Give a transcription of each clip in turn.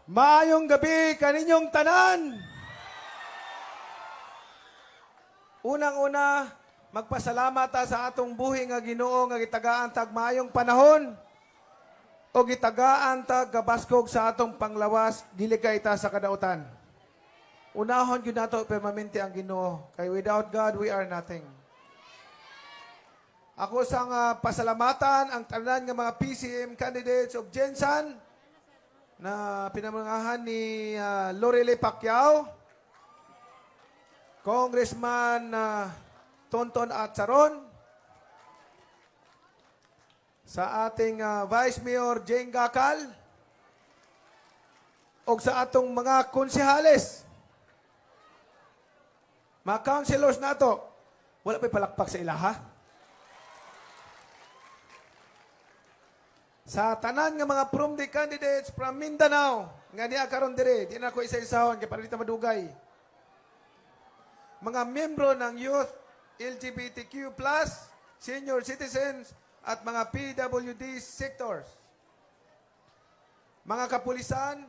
Maayong gabi kaninyong tanan. Unang-una, magpasalamat ta sa atong buhi nga Ginoo nga gitagaan tag maayong panahon o gitagaan tag kabaskog sa atong panglawas dili kay ta sa kadautan. Unahon gyud nato permanente ang Ginoo kay without God we are nothing. Ako sang pasalamatan ang tanan nga mga PCM candidates of Jensan na pinamangahan ni Lorelei Pacquiao, Congressman Tonton Atzaron, sa ating Vice Mayor Jane Gakal, o sa atong mga konsehales, mga councilors nato. Wala pa'y palakpak sa ilaha. Sa tanan nga mga prom-day candidates from Mindanao, nga niya karon dire, di na ko isa-isahon, kaya para dito madugay. Mga membro ng youth, LGBTQ+, senior citizens, at mga PWD sectors. Mga kapulisan,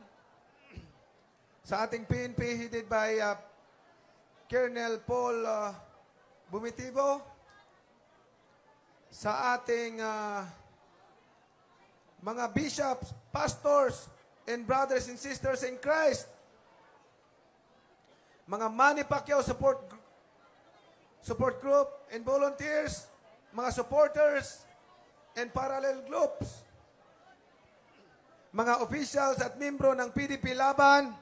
sa ating PNP headed by Colonel Paul Bumitibo, sa ating mga bishops, pastors, and brothers and sisters in Christ, mga Manny Pacquiao support group and volunteers, mga supporters and parallel groups, mga officials at membro ng PDP Laban,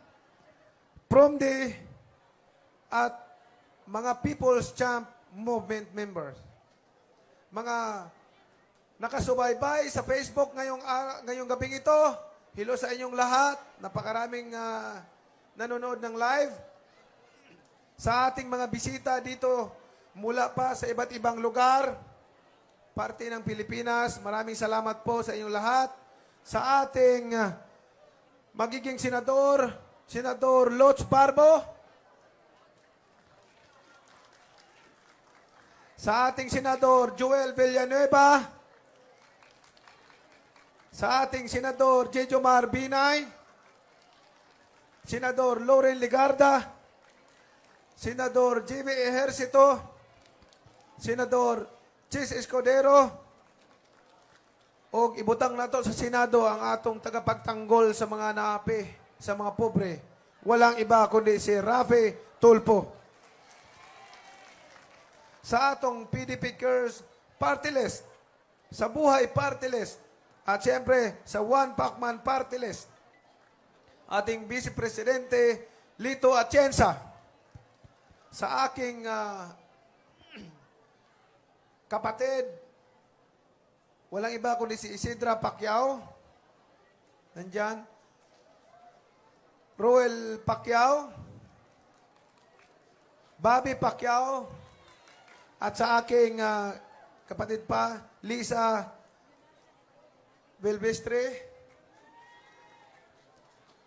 PROMDE, at mga People's Champ Movement members. Mga nakasubaybay sa Facebook ngayong gabing ito, hello sa inyong lahat, napakaraming nanonood ng live. Sa ating mga bisita dito mula pa sa iba't ibang lugar, parte ng Pilipinas, maraming salamat po sa inyong lahat. Sa ating magiging Senador Loch Parbo, sa ating Senador Joel Villanueva, sa ating Senador Jejomar Binay, Senador Loren Ligarda, Senador Jimmy Ejercito, Senador Chis Escudero, o ibutang nato sa Senado ang atong tagapagtanggol sa mga naapi, sa mga pobre. Walang iba kundi si Rafi Tulfo. Sa atong PDP Cares Party List, sa Buhay Party List, at siyempre sa One Pacman Party List, ating Vice Presidente Lito Atienza, sa aking kapatid, walang iba kundi si Isidra Pacquiao, nandyan, Roel Pacquiao, Bobby Pacquiao, at sa aking kapatid pa, Lisa Belbestre,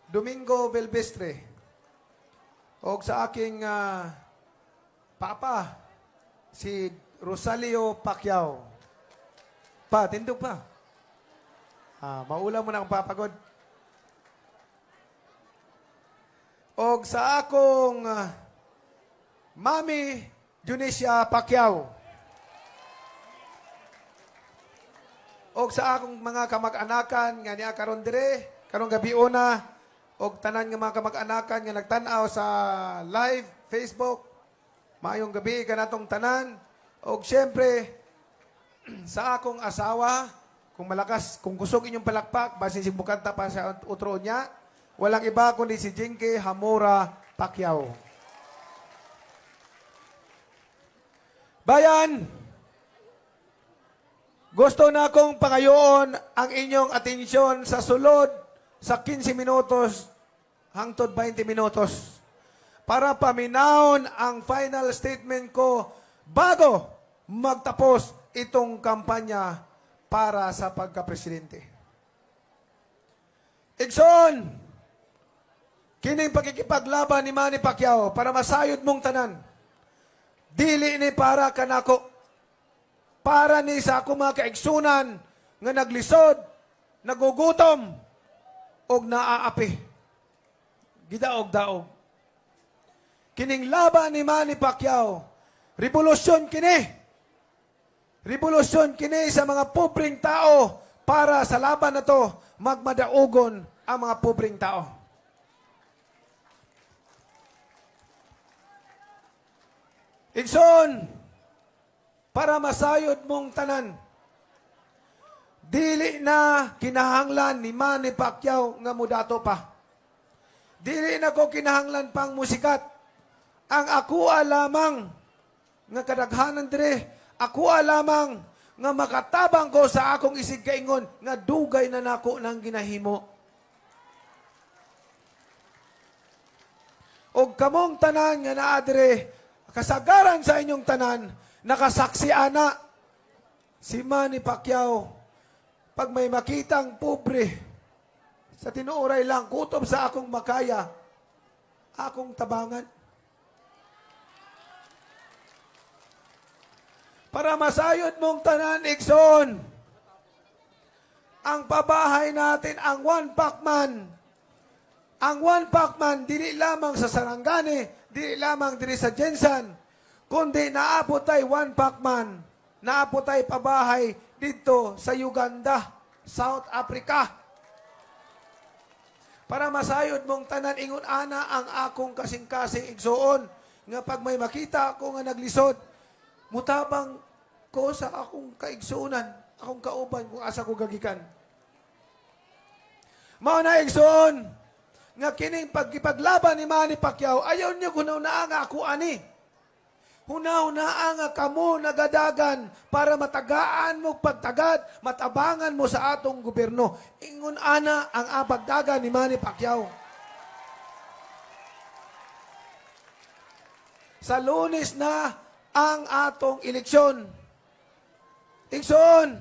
Domingo Belbestre, o sa aking papa, si Rosalio Pacquiao. Pa, tindog pa. Maulam mo na ang papagod. O sa akong Mami Junicia Pacquiao. O sa akong mga kamag-anakan nga niya karon dire, karong gabi una, o tanan nga mga kamag-anakan nga nagtan-aw sa live Facebook, maayong gabi kanatong tanan. O siyempre, sa akong asawa, kung gusto inyong palakpak, basin si bukanta pa sa utro niya, walang iba kundi si Jinky Hamura Pacquiao. Bayan, gusto na akong pangayoon ang inyong atensyon sa sulod sa 15 minutos hangtod 20 minutos para paminahon ang final statement ko bago magtapos itong kampanya para sa pagkapresidente. Igsoon, kining pagkikipaglaban ni Manny Pacquiao para masayod mong tanan. Dili ni para kanako. Para ni sa ako mga kaigsunan nga naglisod, nagugutom, o naaapi. gidaog-daog. Kining laban ni Manny Pacquiao, revolusyon kini. Revolusyon kini sa mga pobreng tao para sa laban na to magmadaugon ang mga pobreng tao. Igsoon, para masayod mong tanan, dili na kinahanglan ni Manny Pacquiao nga mudato pa. Dili na ko kinahanglan pang musikat. Ang ako lamang nga kadaghanan dire, ako lamang nga makatabang ko sa akong isig kaingon nga dugay na nako ng ginahimo. Og kamong tanan nga naa dire, kasagaran sa inyong tanan, nakasaksi ana si Manny Pacquiao. Pag may makitang pobre, sa tinuoray lang, kutob sa akong makaya, akong tabangan. Para masayod mong tanan, Igsoon, ang pabahay natin, ang One Pac Man. Ang One Pac Man, dili lamang sa Sarangani, dili lamang dili sa Jensan, kundi naabot tay One Pac Man, naabot tay pabahay dito sa Uganda, South Africa. Para masayod mong tanan, ingon ana ang akong kasing-kasing Igsoon, nga pag may makita ako nga naglisod, mutabang ko sa akong kaigsuunan, akong kauban kung asa ko gagikan. Mao na Igsoon, nga kining pagkipaglaban ni Manny Pacquiao, ayaw niyo hunaw-naa nga ako ani. Hunaw-naa nga kamo nagadagan para matagaan mo pagtagad, matabangan mo sa atong gobyerno. Ingon ana ang abagdagan ni Manny Pacquiao. Sa Lunes na ang atong eleksyon. Igsoon,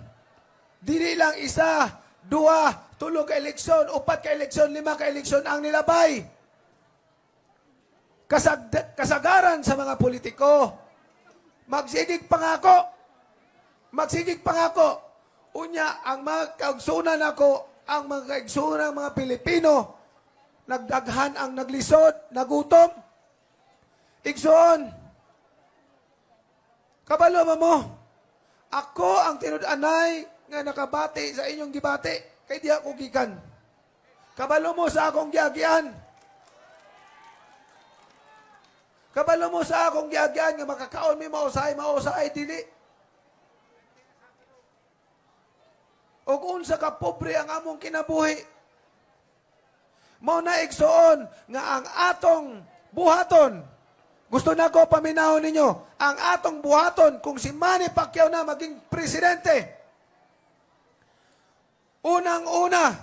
dili lang isa, dua, tulo ka eleksyon, upat ka eleksyon, lima ka eleksyon ang nilabay. Kasagaran sa mga politiko, magsigig pangako. Magsigig pangako. Unya, ang mga kaigsunan ako, ang mga kaigsunan ng mga Pilipino, nagdaghan ang naglisod, nagutom. Igsoon, kabalo mo, ako ang tinud-anay nga nakabati sa inyong gibati, kay di ako gikan. Kabalo mo sa akong giagian. Kabalo mo sa akong giagian nga makakaon mi mausay, dili. Og unsa ka pobre ang among kinabuhi. Mao na Igsoon nga ang atong buhaton. Gusto na ko paminahon ninyo, ang atong buhaton kung si Manny Pacquiao na maging presidente. Unang-una,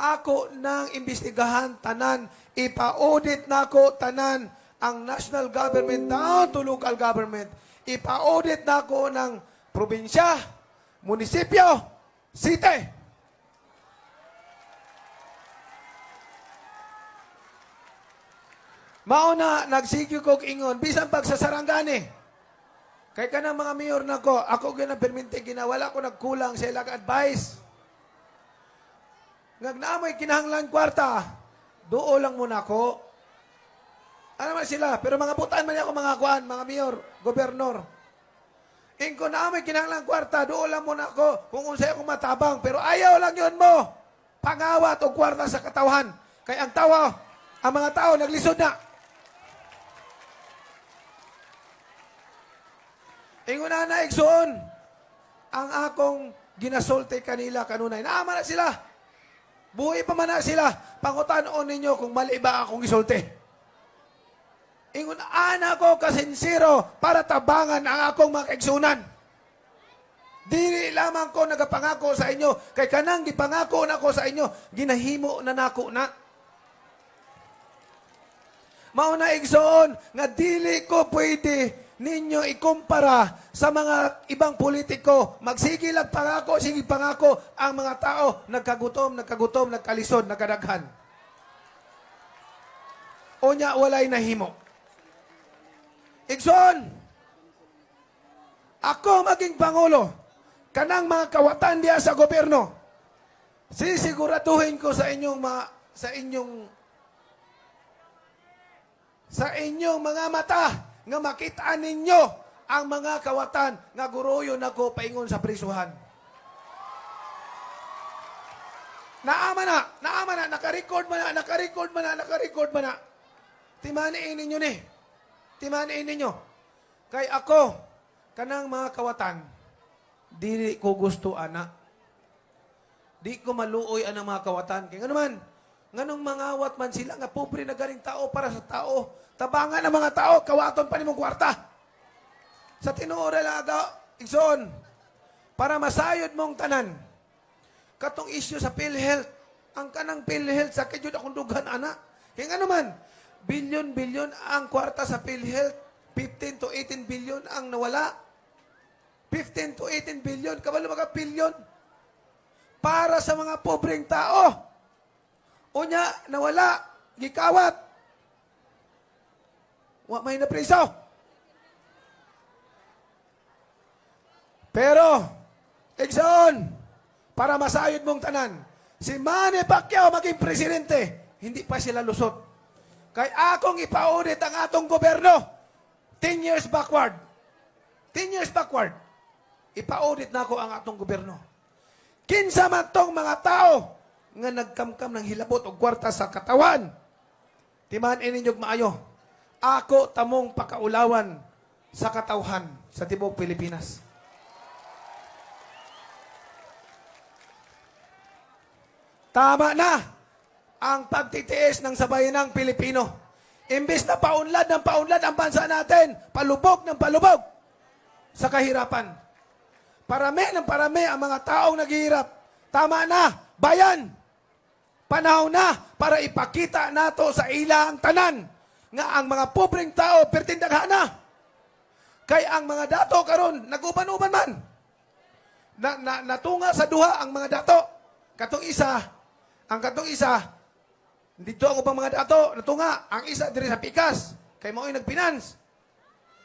ako nang imbestigahan tanan, ipa-audit na ko tanan ang national government down to local government. Ipa-audit na ko ng probinsya, munisipyo, city. Mauna, nagsigyo kong ingon, bisan pag sa Sarangani. Kay ka ng mga mayor na ko, ako ginaperminti, ginawala ko nagkulang sa ilang advice. Ngagnaamoy kinahanglan kwarta, doon lang muna ko. Ano man sila, pero mga butaan man ako mga kuan, mga mayor, gobernador. Ingko naamoy kinahanglan kwarta, doon lang muna ko, kung unsay akong matabang, pero ayaw lang yun mo. Pangawat o kwarta sa katawhan. Kay ang tawa, ang mga tao naglisod na. Ingon na Igsoon, ang akong ginasulti kanila kanunay. Naama na sila. Buhay pa man na sila. Pangutanon ninyo kung mali ba akong isulti. Ingon ana ko kasinsiro para tabangan ang akong mga kaigsunan. Dili lamang ko nagapangako sa inyo, kay kanang gipangako na ko sa inyo, ginahimo na nako na. Mao na Igsoon, nga dili ko pwede ninyo ikumpara sa mga ibang politiko. Magsige lang pangako, sige pangako, ang mga tao nagkagutom, nagkalisod, nagkadaghan. Unya, walay nahimo. Igsoon, ako maging Pangulo, kanang mga kawatan diya sa gobyerno, sisiguraduhin ko sa inyong sa inyong mga mata nga makita ninyo ang mga kawatan nga guruyo nako paingon sa prisuhan. Naama na, naka-record man na. Timaniin ninyo ni. Timaniin ninyo. Kay ako, kanang mga kawatan, dili ko gusto, ana. Di ko maluoy anang mga kawatan. Kaya nga naman, nganong mangawat man sila, nga pobre na galing tao para sa tao. Tabangan ng mga tao, kawaton pa ni mong kwarta. Sa tinuora lang aga, igsoon, para masayod mong tanan. Katong issue sa PhilHealth, ang kanang PhilHealth, sa kadyod akong dugan, ana. Kaya nga naman, bilyon-bilyon ang kwarta sa PhilHealth, 15 to 18 billion ang nawala. 15 to 18 billion, kabalo mga billion, para sa mga pobreng tao. Unya, nawala, gikawat. Wa may napriso. Pero, Exxon, para masayod mong tanan, si Manny Pacquiao maging presidente, hindi pa sila lusot. Kay akong ipaunit ang atong gobyerno, 10 years backward. 10 years backward. Ipaunit na ako ang atong gobyerno. Kinsa man tong mga tao nga nagkamkam ng hilabot o kwarta sa katawan, timaan ninyog maayo, ako tamong pakaulawan sa katawhan sa tibok Pilipinas. Tama na ang pagtitiis ng sabayanang Pilipino. Imbis na paunlad ng paunlad ang bansa natin, palubog ng palubog sa kahirapan. Parami ng parami ang mga taong naghihirap. Tama na, bayan. Panahon na para ipakita nato sa ilang tanan nga ang mga pobreng tao pertindaghan na. Kay ang mga dato karon naguban-uban man. Natunga sa duha ang mga dato. Katong isa, dito ako pang mga dato, natunga, ang isa diri sa Pikas, kay mao'y nagfinance.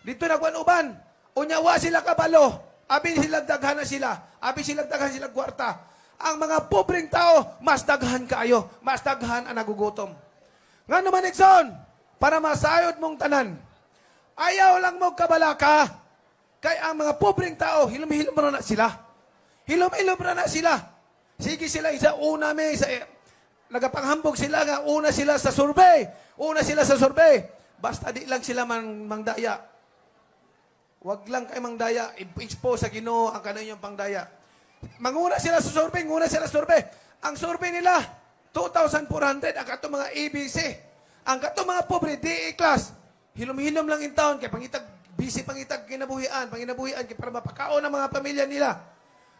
Dito nagwan-uban, unyawa sila kabalo, abi sila daghan na sila, abi sila daghan sila kwarta. Ang mga pobreng tao, mas daghan kaayo, mas daghan ang nagugutom. Nga naman, Exxon, para masayod mong tanan, ayaw lang mo kabalaka, kay ang mga pobreng tao, hilom-hilom na sila. Hilom-hilom na sila. Sige sila, isa una may, nagapanghambog sila nga, una sila sa survey. Basta di lang sila mangdaya. Wag lang kayo mangdaya. I-expose sa Ginoo ang kanayong pangdaya. Manguna sila sa survey. Ang survey nila, 2,400. Ang katong mga ABC. Ang katong mga pobre, DA class. Hilom-hilom lang in town. Kaya busy pangitag kinabuhian kaya para mapakaon ang mga pamilya nila.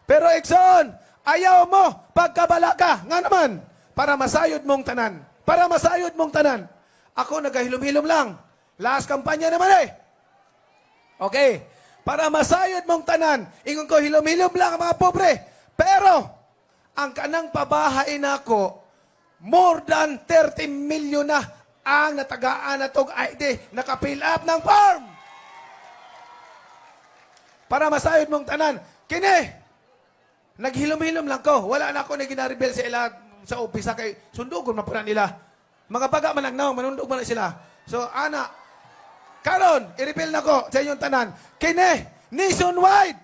Pero Exxon, ayaw mo pagkabalaka. Nga naman, para masayod mong tanan. Ako nagahilom-hilom lang. Last kampanya naman eh. Okay. Para masayod mong tanan, ingon ko hilom-hilom lang ang mga pobre. Pero, ang kanang pabahay na ako, more than 30 million na ang natagaan na tong ID, naka-fill up ng form. Para masayod mong tanan. Kini, naghilom-hilom lang ko. Wala na ako na ginaribel sa ila sa opisa kay sundugon mapura nila. Mga baga managnaw, manundog man na sila. So, ana, karon, i-reveal na ko sa inyong tanan. Kini, nationwide,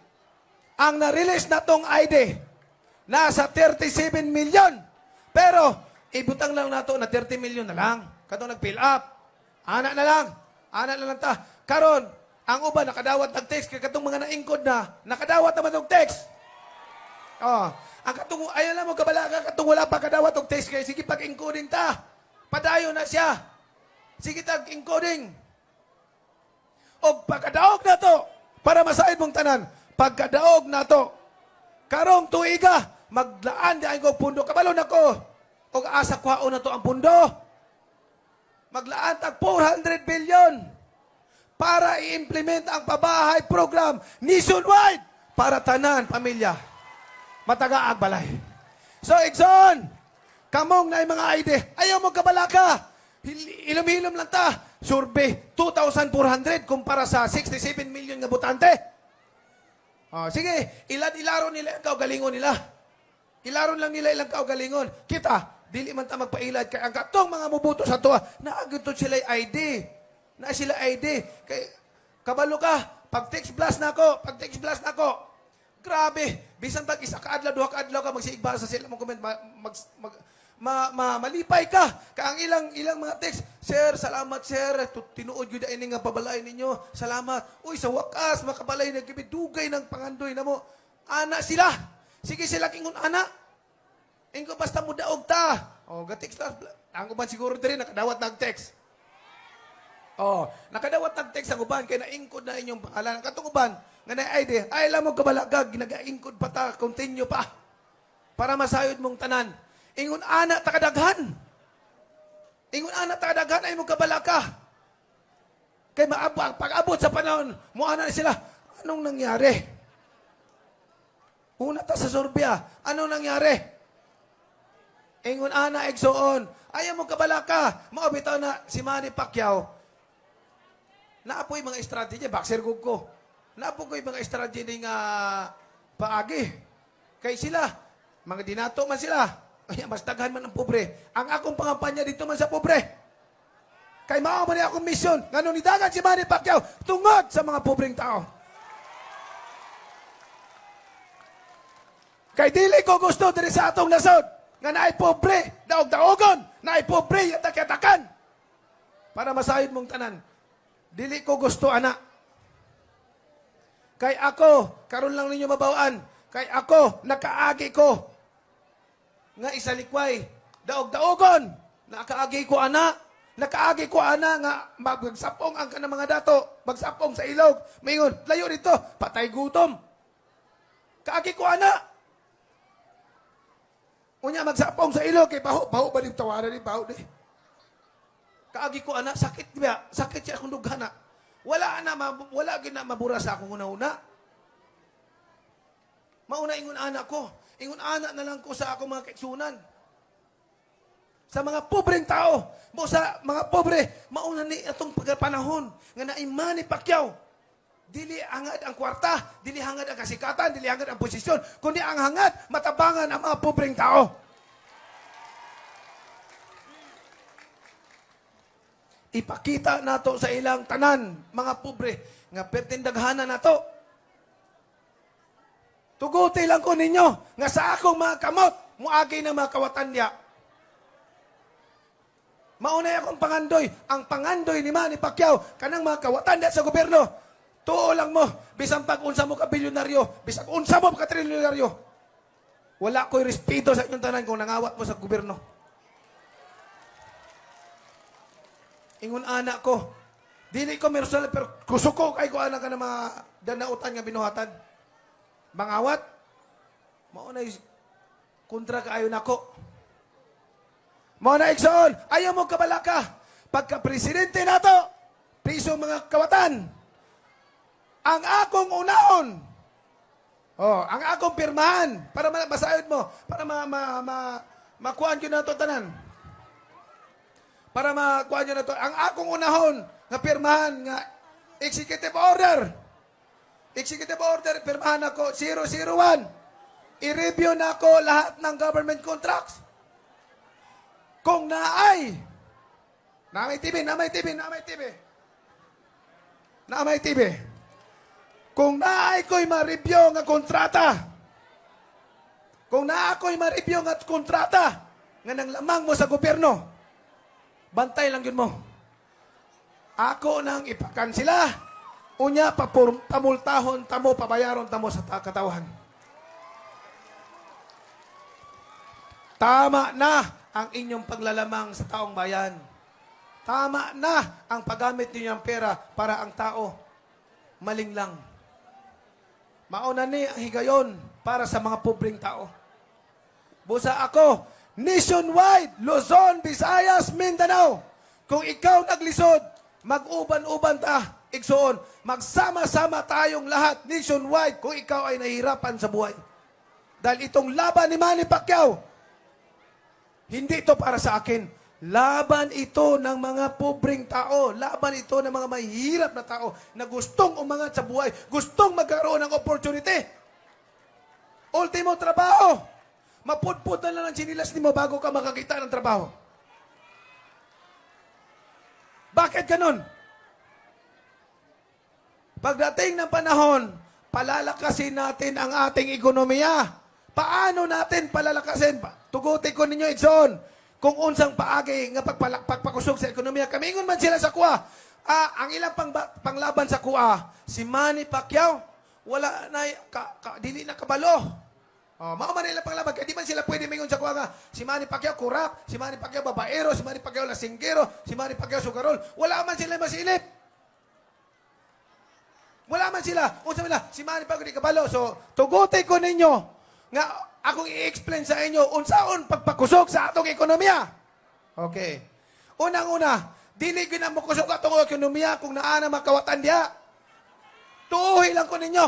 ang na-release na tong ID, nasa 37 million. Pero, ibutang lang nato na 30 million na lang. Katong nag-fill up. Ana na lang ta. Karon, ang uban, nakadawat ng text. Kaya katong mga naingkod na, nakadawat naman ng text. Oh, ang katong, ayaw lang mo kabalaga, katong wala pa kadawat og text kay sige pag-encoding ta. Padayo na siya. Sige tag-encoding. Og pagkadaog na to, para masayod mong tanan, pagkadaog na to, karong tuiga, maglaan di ay ko pundo. Kabalo na ko. Og asa kwao na to ang pundo. Maglaan tag 400 billion para i-implement ang pabahay program nationwide para tanan pamilya. Matagaag balay. So, Exxon, kamong na yung mga ID, ayaw mo kabalaka. Ilom-hilom lang ta. Survey, 2,400 kumpara sa 67 million nga botante. Oh, sige, ilaro nila ang kaugalingon nila. Ilaron lang nila ilang kaugalingon. Kita, dili man ta magpailad kay ang katong mga mubuto sa tuwa, naagutod sila ID. Na sila ID. Kay, kabalo ka, pag text blast na ako, grabe, bisan pag isa kaadlaw, duha kaadlaw ka, magsiigba sa sila, mag-comment, malipay ka. Ka ang ilang mga text, sir, salamat sir, tinuod yun na nga pabalay ninyo, salamat. Uy, sa wakas, makabalay na dugay ng pangandoy na mo. Ana sila. Sige sila kingon ana. Ingko basta mo daog ta. O, ga-text lang. Ang uban siguro din, nakadawat nag-text. Oh, nakadawat nag-text ang uban kay naingkod na inyong pangalan. Katong uban nga na ID, ay alam mo kabalagag ginagaingkod pa ta, continue pa. Para masayod mong tanan. Ingon ana takadaghan. Ingon ana takadaghan ay mo kabalaka. Kay pag-abot sa panahon, mo ana na sila. Anong nangyari? Una ta sa Sorbia, anong nangyari? Ingon ana egsoon, ayaw mo kabalaka. Mao bitaw na si Manny Pacquiao. Naapoy mga strategy, boxer gug ko. Naapoy mga strategy nga paagi. Kay sila, mga dinato man sila. Ay, mas daghan man ang pobre. Ang akong pangampanya dito man sa pobre. Kay mao man akong mission. Ngano ni dagan si Manny Pacquiao tungod sa mga pobreng tao. Kay dili ko gusto diri sa atong nasod nga naay pobre, daog-daogon, naay pobre yatak-yatakan. Para masayod mong tanan. Dili ko gusto, anak. Kay ako, karon lang ninyo mabawaan. Kay ako, nakaagi ko. Nga isalikway, daog-daogon. Nakaagi ko, anak. Nakaagi ko, anak, nga magsapong ang kanang mga dato. Magsapong sa ilog. Mayon, layo dito, patay gutom. Kaagi ko, anak. Unya, magsapong sa ilog. Kay baho ba yung tawaran ni baho di? Kaagi ko, anak, sakit ba? Sakit siya akong dughana. Wala gina mabura sa akong una-una. Mauna ingon anak ko. Ingon anak na lang ko sa akong mga kaigsunan. Sa mga pobreng tao. Mo sa mga pobre, mauna ni atong pagpanahon nga naay Manny Pacquiao. Dili hangad ang kwarta, dili hangad ang kasikatan, dili hangad ang posisyon, kundi ang hangad matabangan ang mga pobreng tao. Ipakita nato sa ilang tanan, mga pobre, nga pertindaghanan nato. Tuguti lang ko ninyo, nga sa akong mga kamot, muagi ng mga kawatan niya. Maunay akong pangandoy, ang pangandoy ni Manny Pacquiao, kanang mga kawatan niya sa gobyerno. Tuo lang mo, bisang pag-unsa mo ka bilyonaryo, bisang unsa mo ka trilyonaryo. Wala ko'y respeto sa inyong tanan kung nangawat mo sa gobyerno. Ingon anak ko, dili ko meron pero kusuko kay ko anak ka na mga danautan nga binuhatan. Mangawat, maunay kontra kaayo nako. Maunay igsoon, ayaw mo kabalaka. Pagka-presidente nato, priso mga kawatan. Ang akong unahon, ang akong pirmahan, para masayod mo, para makuhaan ko na ito tanan. Para makuha nyo na ito. Ang akong unahon na pirmahan nga executive order. Executive order, pirmahan ako 001. I-review na ako lahat ng government contracts. Kung naay TV. Kung naay ko'y ma-review nga kontrata. Kung naay ko'y ma-review nga kontrata nga nang lamang mo sa gobyerno. Bantay lang yun mo. Ako nang ipakan sila. Unya, pamultahon tamo, pabayaron tamo sa katawan. Tama na ang inyong paglalamang sa taong bayan. Tama na ang paggamit ninyo ng pera para ang tao malinglang. Mauna ni ang higayon para sa mga pobreng tao. Busa ako, nationwide, Luzon, Visayas, Mindanao. Kung ikaw naglisod, mag-uban-uban ta, igsoon, magsama-sama tayong lahat nationwide kung ikaw ay nahihirapan sa buhay. Dahil itong laban ni Manny Pacquiao, hindi ito para sa akin. Laban ito ng mga pobreng tao. Laban ito ng mga mahihirap na tao na gustong umangat sa buhay, gustong magkaroon ng opportunity. Ultimo trabaho. Mapudpud na lang ang sinilas ni mo bago ka makakita ng trabaho. Bakit ganon? Pagdating ng panahon, palalakasin natin ang ating ekonomiya. Paano natin palalakasin? Tugutin ko ninyo, Edson, kung unsang paagi nga pagpakusog sa ekonomiya. Kamingon man sila sa kuha. Ang ilang panglaban sa kuha, si Manny Pacquiao, wala na, dili na kabalo. Mao man nila panglaban, kaya di man sila pwede mingon sa kuha nga, si Manny Pacquiao kurap, si Manny Pacquiao babaero, si Manny Pacquiao lasinggero, si Manny Pacquiao sugarol. Wala man sila masilip. Wala man sila. Unsa man si Manny Pacquiao di kabalo. So, tugutin ko ninyo nga akong i-explain sa inyo unsaon pagpakusog sa atong ekonomiya. Okay. Unang-una, dili gyud na mo kusog atong ekonomiya kung naa na makawatan diha. Tuuhi lang ko ninyo.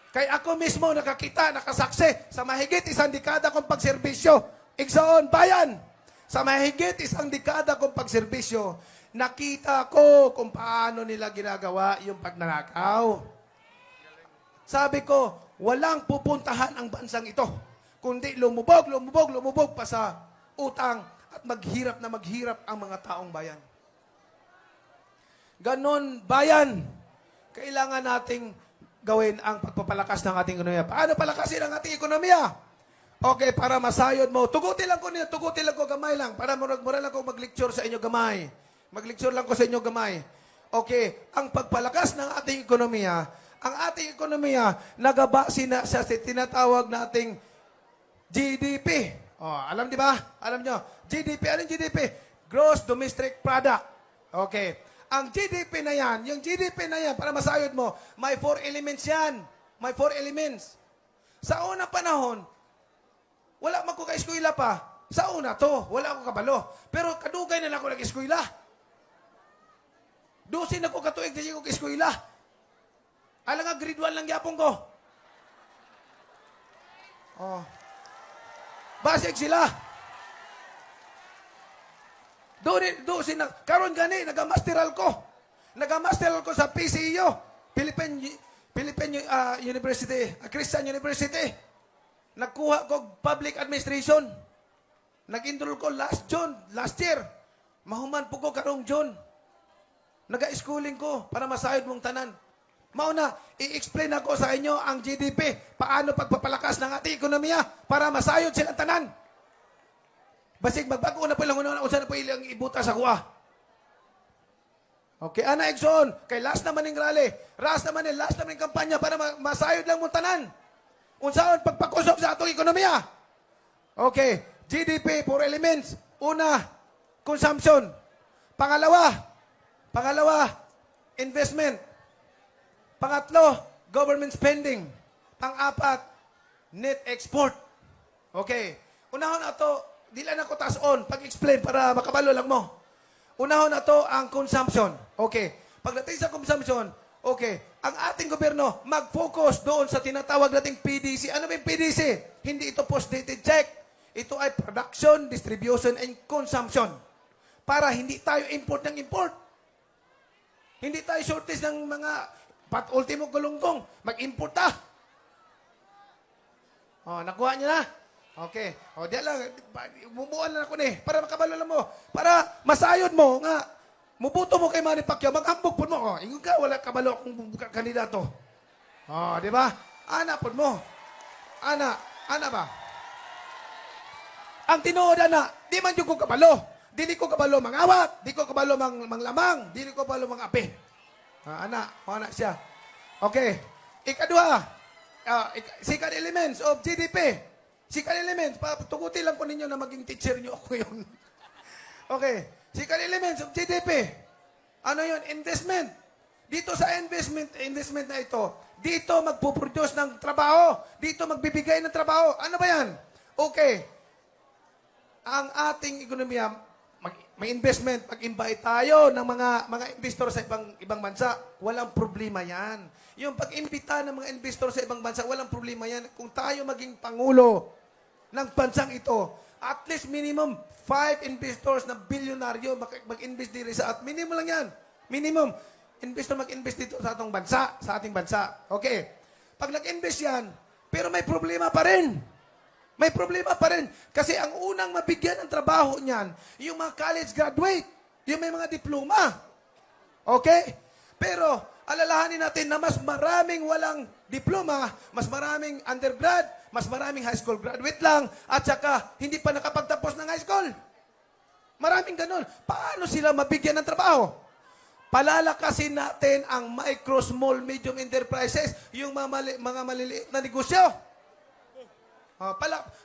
Kay ako mismo nakakita, nakasaksi sa mahigit isang dekada kong pagserbisyo. Igsoon, bayan! Sa mahigit isang dekada kong pagserbisyo, nakita ko kung paano nila ginagawa yung pagnanakaw. Sabi ko, walang pupuntahan ang bansang ito, kundi lumubog pa sa utang at maghirap na maghirap ang mga taong bayan. Ganon, bayan, kailangan nating gawin ang pagpapalakas ng ating ekonomiya. Paano palakasin ang ating ekonomiya? Okay, para masayod mo. Tugutin lang ko gamay lang. Para mura lang ko mag-lecture sa inyo gamay. Mag-lecture lang ko sa inyo gamay. Okay, ang pagpalakas ng ating ekonomiya, ang ating ekonomiya, nagabase na sa tinatawag nating GDP. Alam di ba? Alam nyo? GDP, anong GDP? Gross Domestic Product. Okay. Ang GDP na yan, yung GDP na yan, para masayod mo, may 4 elements yan. May 4 elements. Sa unang panahon, wala man ko ka-eskwela pa. Sa una to, wala ako kabalo. Pero kadugay na lang ako nag-eskwela. 12 na ko katuig na ko ka-eskwela. Alam nga, grade 1 lang yapon ko. Basig sila. Doon sila, karon gani, nagamasteral ko. Nagamasteral ko sa PCU, Philippine University, Christian University. Nagkuha ko public administration. Nag-enroll ko last year. Mahuman po ko karong June. Naga-schooling ko para masayod mong tanan. Mauna, i-explain ako sa inyo ang GDP, paano pagpapalakas ng ating ekonomiya para masayod silang tanan. Basig, magbago na po lang unsa na po ilang ibuta sa kuha. Okay, Ana Exxon, kay last naman ng rally, last naman ng kampanya para masayod lang mong tanan. Unsaon pagpakusog sa atong ekonomiya. Okay, GDP, 4 elements. Una, consumption. Pangalawa, investment. Pangatlo, government spending. Pang-apat, net export. Okay, unahon ato, dila na ko taas-on, pag-explain para makabalo lang mo. Unahon na to ang consumption. Okay. Pagdating sa consumption, okay, ang ating gobyerno mag-focus doon sa tinatawag nating PDC. Ano ba yung PDC? Hindi ito post-dated check. Ito ay production, distribution, and consumption. Para hindi tayo import ng import. Hindi tayo shortage ng mga ultimo gulunggong. Mag-import ta. Nakuha niyo na? Okay. Diyan lang. Bumuan lang ako ni. Para makabalo lang mo. Para masayod mo nga. Mubuto mo kay Manny Pacquiao. Maghambog po mo. Ingon ka, wala kabalo akong kandidato. Di ba? Ana po mo. Ana ba? Ang tinuod na, di man yung ko kabalo. Dili ko kabalo mangawat. Di ko kabalo manglamang. Dili ko kabalo mangapi. Ana siya. Okay. Ikadua. Second elements of GDP. Second elements, tugutin lang po ninyo na maging teacher nyo ako yun. Okay. Second elements of GDP. Ano yun? Investment. Dito sa investment na ito, dito magpuproduce ng trabaho. Dito magbibigay ng trabaho. Ano ba yan? Okay. Ang ating ekonomiya, may investment, mag-invite tayo ng mga investor sa ibang bansa. Walang problema yan. Yung pag-imbita ng mga investor sa ibang bansa, walang problema yan. Kung tayo maging pangulo ng bansang ito, at least minimum 5 investors na bilyonaryo mag-invest dito sa at minimum lang yan. Minimum. Investor mag-invest dito sa ating bansa. Okay. Pag nag-invest yan, pero may problema pa rin. May problema pa rin. Kasi ang unang mabigyan ng trabaho niyan, yung mga college graduate, yung may mga diploma. Okay? Pero, alalahanin natin na mas maraming walang diploma, mas maraming undergrad, mas maraming high school graduate lang, at saka hindi pa nakapagtapos ng high school. Maraming ganun. Paano sila mabigyan ng trabaho? Palalakasin natin ang micro, small, medium enterprises, yung mga maliliit na negosyo.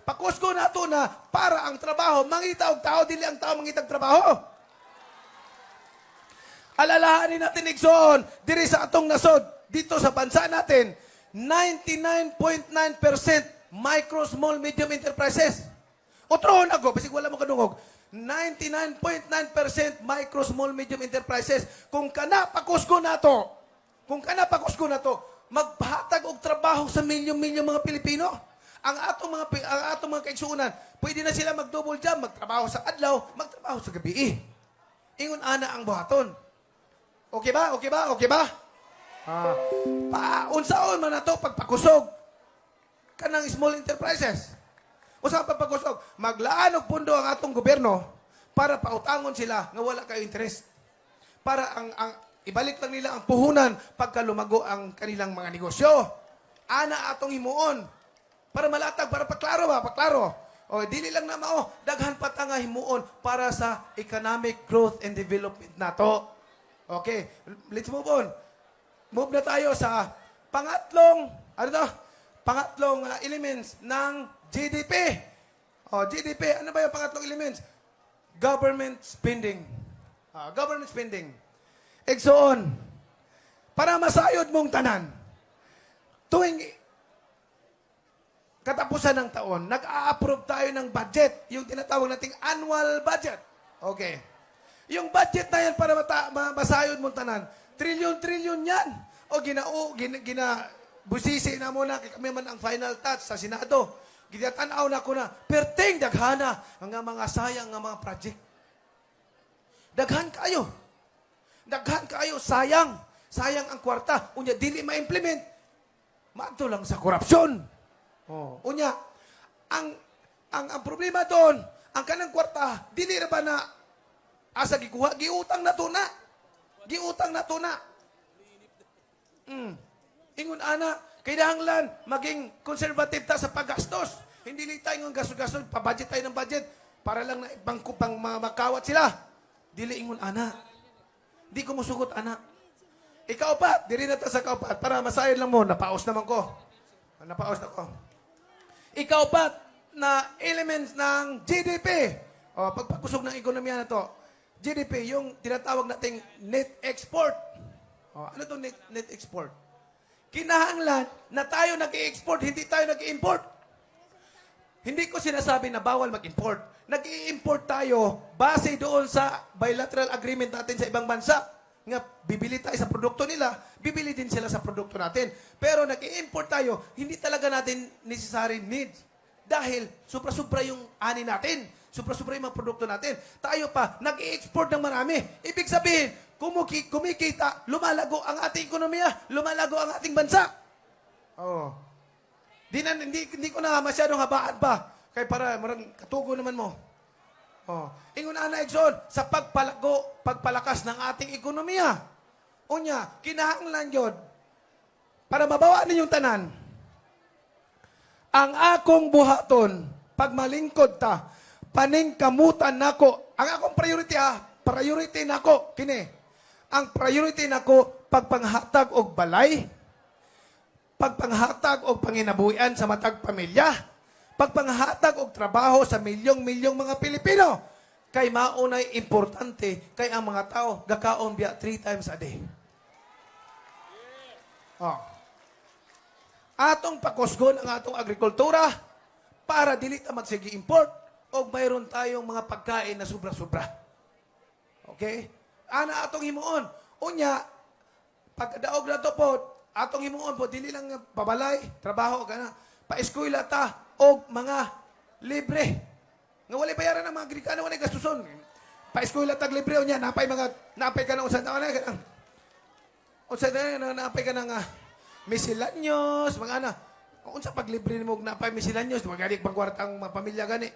Pakusko na ito na para ang trabaho, mangita og tao, dili ang tao mangitag trabaho. Alalahanin natin, igsoon, diri sa atong nasod, dito sa bansa natin, 99.9% micro, small, medium enterprises. Utrohon ako, basig wala mo kadungog. 99.9% micro, small, medium enterprises. Kung pakusko na to, magpahatag og trabaho sa milyong-milyong mga Pilipino. Ang atong mga kaigsuunan, pwede na sila mag-double job, magtrabaho sa adlaw, magtrabaho sa gabi. Ingon ana ang buhaton. Okay ba? Unsaon man na to pagpakusog kanang small enterprises. Usa pa pagkusog, maglaan og pundo ang atong gobyerno para pautangon sila nga wala kayo interest. Para ang ibalik lang nila ang puhunan pagka lumago ang kanilang mga negosyo. Ana atong himuon. Para malatag, para paklaro. O, dili lang na mao, daghan pa tanga himuon para sa economic growth and development nato. Okay, let's move on. Move na tayo sa pangatlong elements ng GDP. O, GDP, ano ba yung pangatlong elements? Government spending. Government spending. Igsoon, para masayod mong tanan, tuwing katapusan ng taon, nag-a-approve tayo ng budget, yung tinatawag nating annual budget. Okay. Yung budget na yan para masayod mong tanan, trilyon-trilyon yan. O busisi na muna, kami man ang final touch sa Senado. Ginatanaw na ko na, perting daghana ang mga sayang ng mga project. Daghan kayo, sayang. Sayang ang kwarta. Unya, dili ma-implement. Maadto lang sa korupsyon. Unya, ang problema doon, ang kanang kwarta, dili ra ba na asa gikuha, giutang na to na. Ingon ana, kailangan maging conservative ta sa paggastos. Hindi li tayo ng gastos, pa-budget tayo ng budget para lang na pang makawat sila. Dili ingon ana. Di ko musugot ana. Ikaupat, diri na ta sa kaupat para masayod lang mo, napaos naman ko. Napaos na ko. Ikaupat na elements ng GDP. Pagpakusog ng ekonomiya na to. GDP, yung tinatawag nating net export. Ano itong net export? Kinahanglan na tayo nag-i-export, hindi tayo nag-i-import. Hindi ko sinasabi na bawal mag-import. Nag-i-import tayo base doon sa bilateral agreement natin sa ibang bansa. Nga, bibili tayo sa produkto nila, bibili din sila sa produkto natin. Pero nag-i-import tayo, hindi talaga natin necessary needs. Dahil supra-supra yung ani natin. Supra-supra yung mga produkto natin. Tayo pa, nag-i-export ng marami. Ibig sabihin, kumikita, lumalago ang ating ekonomiya, lumalago ang ating bansa. Hindi ko na masyadong habaan pa. Kaya para marang katugo naman mo. Ingon ana Exxon, sa pagpalakas ng ating ekonomiya. Unya, kinahanglan yun, para mabawa ninyong tanan, ang akong buhaton, pag malingkod ta, paningkamutan nako, ang akong priority nako, kini, ang priority nako, pagpanghatag og balay, pagpanghatag og panginabuhian sa matag pamilya, pagpanghatag og trabaho sa milyong-milyong mga Pilipino. Kay maunay importante kay ang mga tao gakaon biya 3 times a day. Atong pakusgon ang atong agrikultura para dili ta magsige import og mayroon tayong mga pagkain na sobra-sobra. Okay? Ana atong himuon. Unya, pagkadaog na to po, atong himuon po, dili lang pabalay, trabaho, pa-eskwela ta, o mga libre. Nga wala bayaran ng mga Grikano, wala gastuson. Pa-eskwela tag libre, o niya, napay ka na, napay ka ng miscellaneous, mga ana. Kung sa paglibre mo, napay miscellaneous, magaling pang kwartang mga pamilya gani.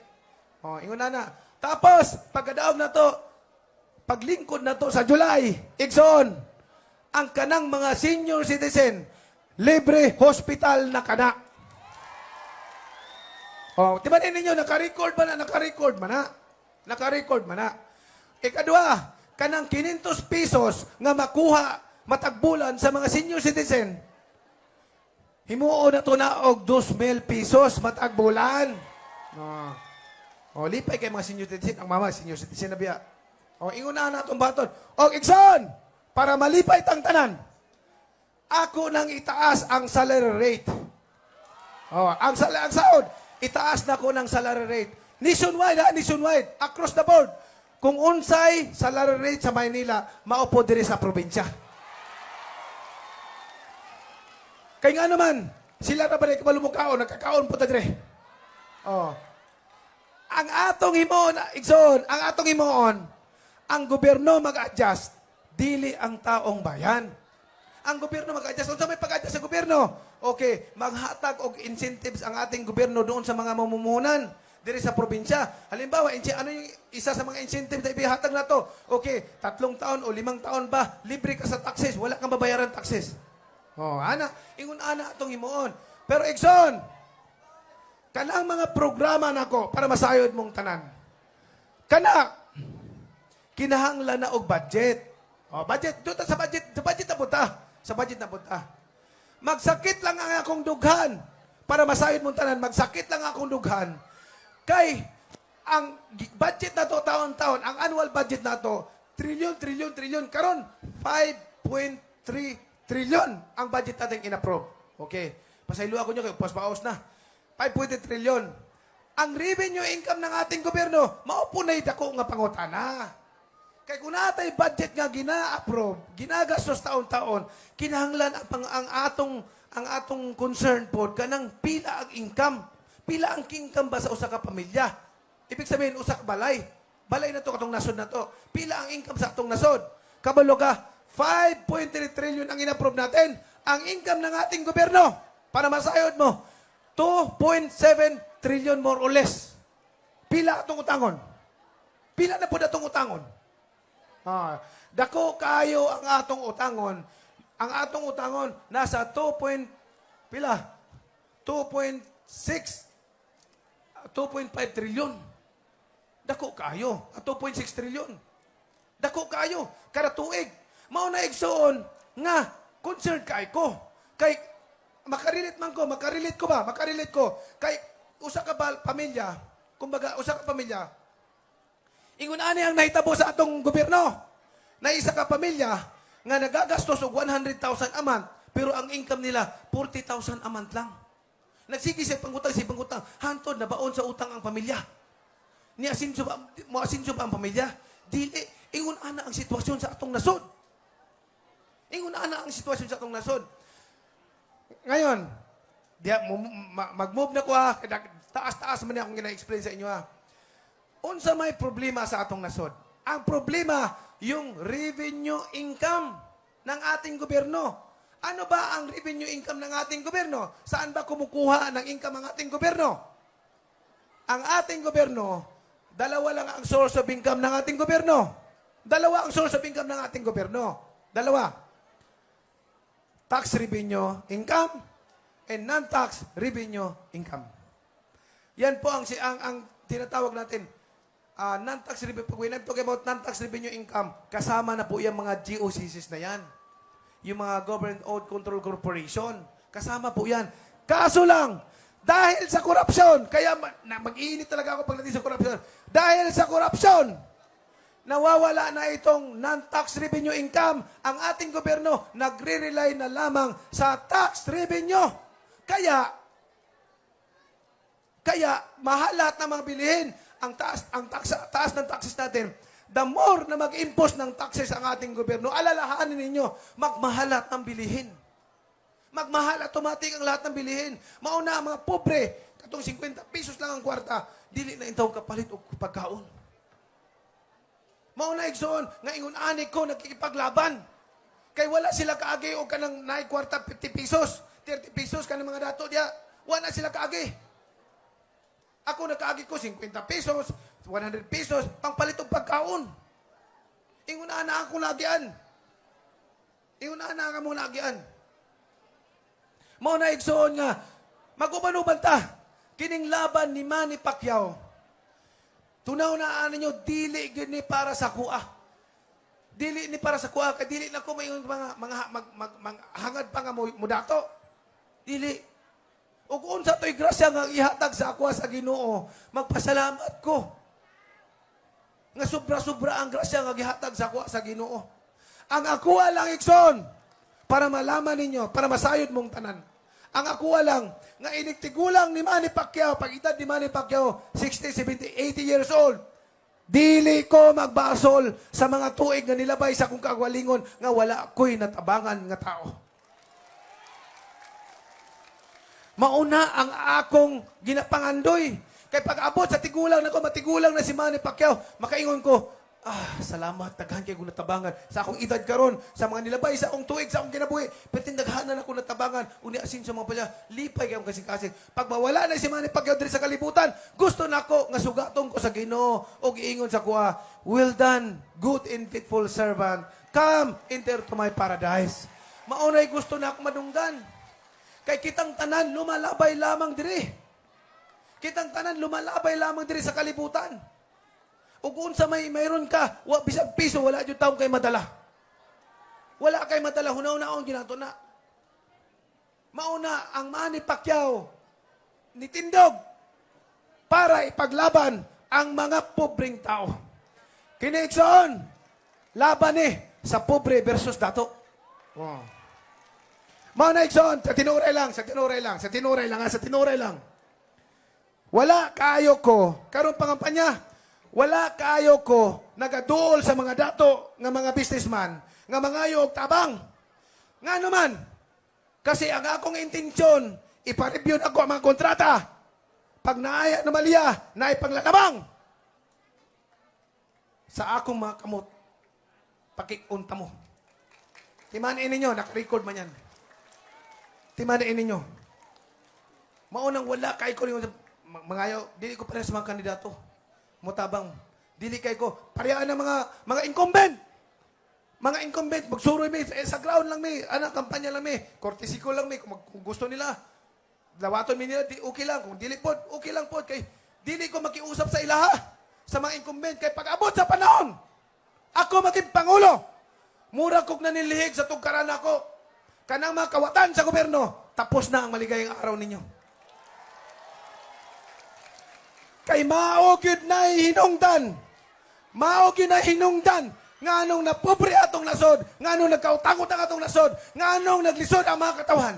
Ingon na. Tapos, pagkadaog na to, paglingkod na to sa July, Igsoon, ang kanang mga senior citizen, libre hospital na kana. Oh, di ba ninyo, naka-record man na, naka-record man na. Naka-record man na. Ikadua, kanang 500 pesos nga makuha matagbulan sa mga senior citizen, himuon na to na og 2,000 pesos matagbulan. O, lipay kay mga senior citizen. Ang mama, senior citizen na biya. O, inguna na itong baton. O, Ikson, para malipay tang tanan, ako nang itaas ang salary rate. O, ang sahod, itaas na ko ng salary rate. Nationwide, ha? Nationwide. Across the board. Kung unsay salary rate sa Maynila, maupo diri sa probinsya. Kaya nga naman, sila na ba rin kabalumukaon, nagkakaon po ta dire. Oh. Ang atong himoon, Igsoon, ang atong himoon, ang gobyerno mag-adjust, dili ang taong bayan. Ang gobyerno mag-adjust. Kung sa may pag-adjust sa gobyerno, okay, maghatag og incentives ang ating gobyerno doon sa mga mamumuhunan diri sa probinsya. Halimbawa, ano yung isa sa mga incentives na ibihatag na to? Okay, 3 taon o 5 taon ba, libre ka sa taxes, wala kang babayaran taxes. Oh, ana, ingon ana atong himuon. Pero Igsoon, kanang mga programa nako para masayod mong tanan. Kana kinahanglan na og budget. Oh, budget duta sa budget na buta. Sa budget na buta. Magsakit lang ang akong dughan para masayod mong tanan. Magsakit lang akong dughan. Kay ang budget na to taon-taon, ang annual budget na to, trilyon karon 5.3 trilyon ang budget natin in-approve. Okay. Pasaylo ako nyo kayo, paspaos na. 5.3 trilyon. Ang revenue income ng ating gobyerno, maupunay dako nga pangutana. Kaya kung natay budget nga gina-approve, ginagastos taon-taon, kinahanglan ang atong concern po, kanang pila ang income. Pila ang income ba sa usa ka pamilya? Ibig sabihin, usa ka balay. Balay na to, katong nasod na to. Pila ang income sa atong nasod? Kabalo ka, 5.3 trillion ang inapprove natin. Ang income ng ating gobyerno, para masayod mo, 2.7 trillion more or less. Pila atong utangon? Pila na po atong utangon? Dako kayo ang atong utangon. Ang atong utangon, nasa 2.5 trillion. Dako kayo. 2.6 trillion. Dako kayo. Kada tuig. Mao na Igsoon nga concerned kay ko. Kay makarilate ko. Kay usa ka pamilya, kumbaga usa ka pamilya. Ingon ani ang nahitabo sa atong gobyerno. Na isa ka pamilya nga nagagastos og 100,000 a month, pero ang income nila 40,000 a month lang. Nagsigi siya pangutang, hantod na baon sa utang ang pamilya. Asinso ba ang pamilya? Dili, ingon ana ang sitwasyon sa atong nasod. Ngayon, mag-move na ko ha. Taas-taas man akong gina-explain sa inyo ha. Unsa may problema sa atong nasod? Ang problema, yung revenue income ng ating gobyerno. Ano ba ang revenue income ng ating gobyerno? Saan ba kumukuha ng income ang ating gobyerno? Ang ating gobyerno, dalawa lang ang source of income ng ating gobyerno. Dalawa. Tax revenue income and non-tax revenue income. Yan po ang tinatawag natin. Non-tax revenue, pag we talk about non-tax revenue income, kasama na po yung mga GOCCs na yan. Yung mga Government-Owned Control Corporation. Kasama po yan. Kaso lang, dahil sa korupsyon, kaya mag-iinit talaga ako pagdating sa korupsyon. Dahil sa korupsyon, nawawala na itong non-tax revenue income. Ang ating gobyerno nagre-rely na lamang sa tax revenue. Kaya mahal lahat ng mga bilihin. Ang taas ng taxes natin. The more na mag-impose ng taxes ang ating gobyerno, alalahanin ninyo, magmahal lahat ng bilihin. Magmahal automatic ang lahat ng bilihin. Mauna ang mga pobre, katong 50 pesos lang ang kwarta, dili na intaw kapalit o pagkaon. Mauna Igsoon, nga ingon ani ko nagkikipaglaban. Kay wala sila kaagi o kanang naay kwarta 50 pesos, 30 pesos kanang mga dato diya. Wala sila kaagi. Ako nakaagi ko 50 pesos, 100 pesos, pangpalit og pagkaon. Ingon ana ako lagian. Iuna na ka muna agyan. Mao na igsoon nga, mag-uban-uban ta, kining laban ni Manny Pacquiao. Tunaw na ano nyo, dili gini para sa kuha. Dili ni para sa kuha, kadili na ko may hangad pa nga mo dato. Dili. Ug unsa to'y grasya nga ihatag sa ako sa Ginoo, magpasalamat ko. Nga sobra-sobra ang grasya nga gihatag sa ako sa Ginoo. Ang ako lang igsoon, para malaman ninyo, para masayod mong tanan. Ang ako lang, nga iniktigulang ni Manny Pacquiao, pag edad ni Manny Pacquiao, 60, 70, 80 years old, dili ko magbasol sa mga tuig nga nilabay sa kong kagwalingon nga wala ko'y natabangan nga tao. Mauna ang akong ginapangandoy. Kay pag-abot sa tigulang na ko, matigulang na si Manny Pacquiao, makaingon ko, salamat, daghan kay kong natabangan. Sa akong edad karon, sa mga nilabay, sa akong tuig, sa akong kinabuhi, pero daghanan ako natabangan, uni asin sa mga palya, lipay kayong kasing-kasing. Pag mawala na si Manny Pacquiao diri sa kalibutan, gusto na ako nga sugatong ko sa Ginoo o giingon sa kuha, well done, good and faithful servant, come, enter to my paradise. Maunay gusto na ako madunggan. Kay kitang tanan, lumalabay lamang diri. Kitang tanan, lumalabay lamang diri sa kalibutan. O kung sa mayroon ka, bisag piso, wala dyan taong kay madala. Wala kay madala, hunaw-na akong ginato na. Mauna ang Manny Pacquiao, nitindog, para ipaglaban ang mga pobreng tao. Kiniigsoon, laban sa pobre versus dato. Wow. Mauna igsoon, sa tinuray lang. Wala kaayo ko, karon pangampanya, wala kaayo ko nagaduol sa mga dato nga mga businessman, nga mga og tabang. Nga naman, kasi ang akong intensyon, ipareview ako ang mga kontrata. Pag naaya na maliya, na ipanglalabang. Sa akong mga kamot, pakikunta mo. Timanin ninyo, nakarecord man yan. Timanin ninyo. Maunang wala kay ko rin mga ayaw, dili ko pares mga kandidato. Mutabang, dili kay ko. Parehaan ng mga incumbent. Mga incumbent, magsuroy may, sa ground lang may, kampanya lang may, kortesiko lang may, kung gusto nila, lawaton mi nila, okay lang. Kung dili po, okay lang po. Kay, dili ko makiusap sa ilaha, sa mga incumbent. Kay pag-abot sa panahon, ako maging Pangulo. Mura kog nanilihig sa tugkaran ako. Kanang mga kawatan sa gobyerno, tapos na ang maligayang araw ninyo. Kay maogyod na hinungdan. Maogyod na hinungdan. Nga anong napobre atong nasod. Nga anong nagkautang-utang atong nasod. Nga anong naglisod ang mga katawan.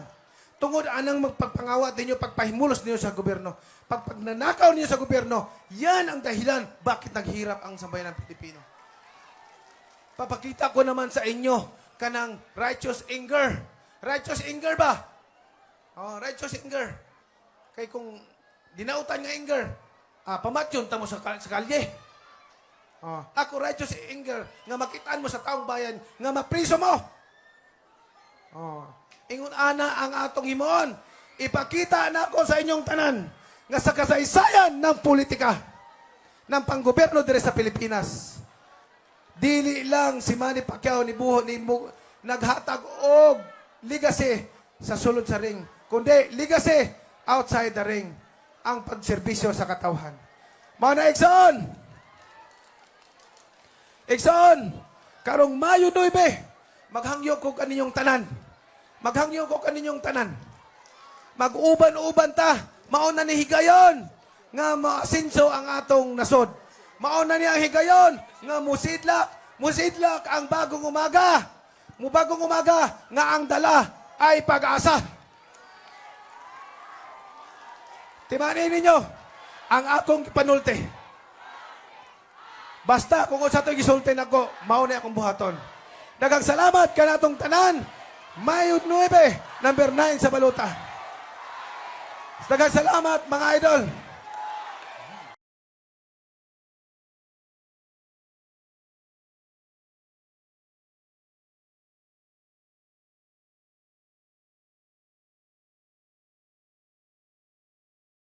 Tungod anang magpagpangawat ninyo, pagpahimulos ninyo sa gobyerno. Pagpagnanakaw ninyo sa gobyerno, yan ang dahilan bakit naghirap ang sambayan ng Pilipino. Papakita ko naman sa inyo kanang righteous anger. Righteous anger ba? Righteous anger. Kay kung dinautan nga anger, pamatyon tamo sa kalye. Ako righteous anger nga makitaan mo sa taong bayan nga mapriso mo. Ingon ana ang atong himon. Ipakita na ako sa inyong tanan nga sa kasaysayan ng politika ng panggobyerno dire sa Pilipinas. Dili lang si Manny Pacquiao ni buho ni naghatag og legacy sa sulod sa ring, kundi legacy outside the ring, ang pagserbisyo sa katawhan. Mga na Ikson, karong Mayo 9, maghangyo ko kaninyong tanan. Maghangyo ko kaninyong tanan. Mag-uban-uban ta, mauna ni higayon, nga maasinso ang atong nasod. Mauna niya ang higayon, nga musidlak ang bagong umaga. Mubagong umaga, nga ang dala ay pag-asa. Timanin ninyo, ang akong panulte. Basta kung sa ito'y gisultin ako, mauna akong buhaton. Dagang salamat ka na itong tanan. Mayo 9, number 9 sa baluta. Dagang salamat mga idol.